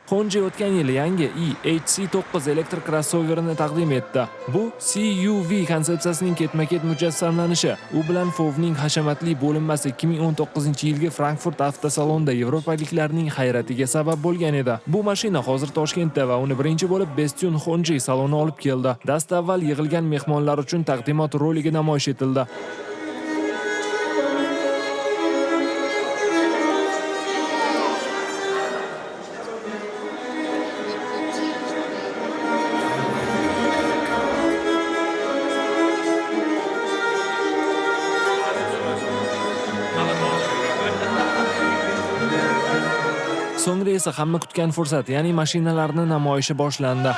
Honda o'tgan yili yangi EHC9 elektr crossoverini taqdim etdi. Bu CUV konsepsiyasining ketma-ket mujassamlanishi. U bilan FOV'ning hashamatli bo'linmasi 2019-yilgi Frankfurt avtosalonida yevropaliklarning hayratiga sabab bo'lgan edi. Bu mashina hozir Toshkentda va uni birinchi bo'lib Bestune Honda saloni olib keldi. Dastavval yig'ilgan mehmonlar uchun taqdimot roligi namoyish etildi. So'ngra esa hamma kutgan fursat, ya'ni mashinalarning namoyishi boshlandi.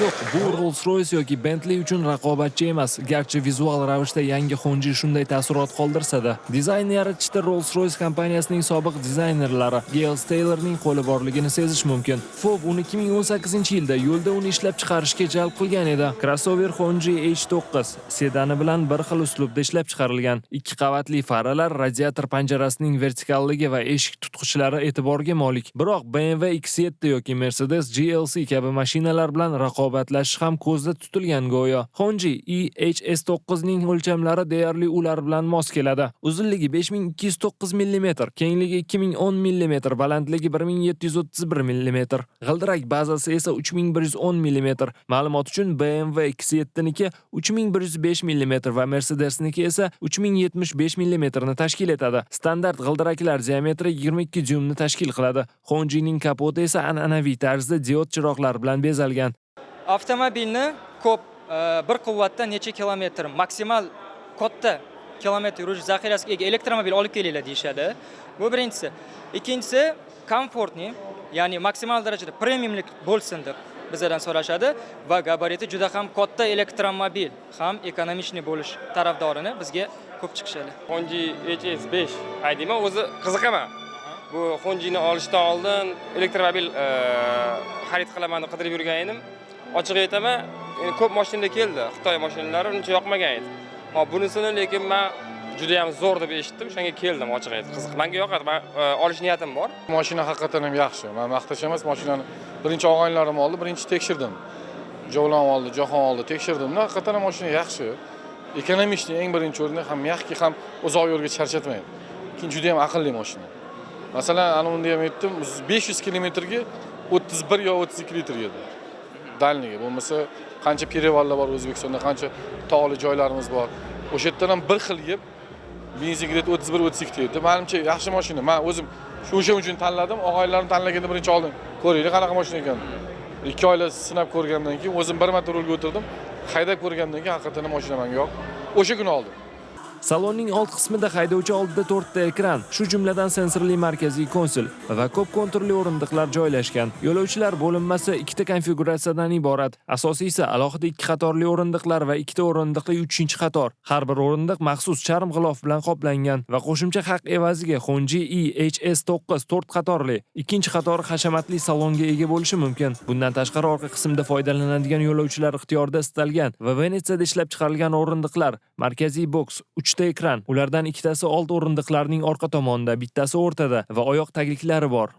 Yo'q, bu Rolls-Royce yoki Bentley uchun raqobatchi emas, garchi vizual ravishda yangi Honda shunday taassurot qoldirsa-da. Dizaynni yaratishda Rolls-Royce kompaniyasining sobiq dizaynerlari Giles Taylorning qo'li borligini sezish mumkin. FOV uni 2018-yilda yo'lda uni ishlab chiqarishga jalb qilgan edi. Crossover Honda H9 sedani bilan bir xil uslubda ishlab chiqarilgan. Ikki qavatli faralar, radiator panjarasining vertikalligi va eshik tutqichlari e'tiborga molik. Biroq BMW X7 yoki Mercedes GLC kabi mashinalar bilan raqobatlashish ham ko'zda tutilgan go'yo. Honda EHS9 ning o'lchamlari deyarli ular bilan mos keladi. Uzunligi 5209 mm, kengligi 2010 mm, balandligi 1731 mm. G'ildirak bazasi esa 3110 mm. Ma'lumot uchun BMW X7 niki 3105 mm va Mercedesniki esa 3075 mm ni tashkil etadi. Standart g'ildiraklar diametri 22 dyuymni tashkil qiladi. Honda ning kapoti esa an'anaviy tarzda diod chiroqlar bilan bezalgan. Avtomobilni ko'p bir quvvatda necha kilometr, maksimal katta kilometr yurish zaxirasiga ega elektromobil olib kelinglar deyshadi. Bu birinchisi. Ikkinchisi, komfortni, ya'ni maksimal darajada premiumlik bo'lsin deb bizdan so'rashadi va gabariti juda ham katta elektromobil, ham ekonomichniy bo'lish tarafdorini bizga ko'p chiqishadi. Honda HS5 haydayman, o'zi qiziqaman. Bu Honda'ni olishdan oldin elektromobil xarid qilaman deb qidirib yurgan edim. Ochiq aytaman, ko'p mashina keldi, Xitoy mashinalari uncha yoqmagan edi. Bunisini lekin men juda ham zo'r deb eshitdim, shunga keldim ochiq aytib. Qiziq, menga yoqadi, men olish niyatim bor. Mashina haqiqatan ham yaxshi. Men maqtash emas, mashinani birinchi og'aylarim oldi, birinchi tekshirdim. Jovlan oldi, Jahon oldi, tekshirdim. Haqiqatan ham mashina yaxshi. Ekonomishni eng birinchi o'rinda ham yaxki ham uzoq yo'lga charchatmaydi. Ikkinchi juda ham aqlli mashina. Masalan, ana unda ham aytdim, 500 kilometrga 31 yo 32 litr edi. Dalniga bo'lmasa, qancha perevallar bor O'zbekistonda, qancha tog'li joylarimiz bor. O'sha yerdan ham bir xil yeb benzinga 31-32 deydi. Menimcha yaxshi mashina. Men o'zim o'sha uchun tanladim. Og'aylarim tanlaganda birinchi oldim. Ko'ringlar qanaqa mashina ekan. 2 oylar sinab ko'rgandan keyin o'zim bir marta rulga o'tirdim. Haydab ko'rgandan keyin haqiqatan mashina menga yo'q. O'sha kuni oldim. Salonning old qismida haydovchi oldida 4 ta ekran, shu jumladan sensorli markaziy konsol va ko'p konturli o'rindiqlar joylashgan. Yo'lovchilar bo'linmasi ikkita konfiguratsiyadan iborat. Asosiysi alohida 2 qatorli o'rindiqlar va 2 ta o'rindiqli 3-qator. Har bir o'rindiq maxsus charm g'ilof bilan qoplangan va qo'shimcha haq evaziga Honda EHS9 4 qatorli, 2-qator hashamatli salonga ega bo'lishi mumkin. Bundan tashqari orqa qismda foydalanadigan yo'lovchilar ixtiyorida istalgan va Venetsiyada ishlab chiqarilgan o'rindiqlar, markaziy boks, 3 ta ekran, ulardan ikkitasi old o'rindiqlarning orqa tomonida, bittasi o'rtada va oyoq tagliklari bor.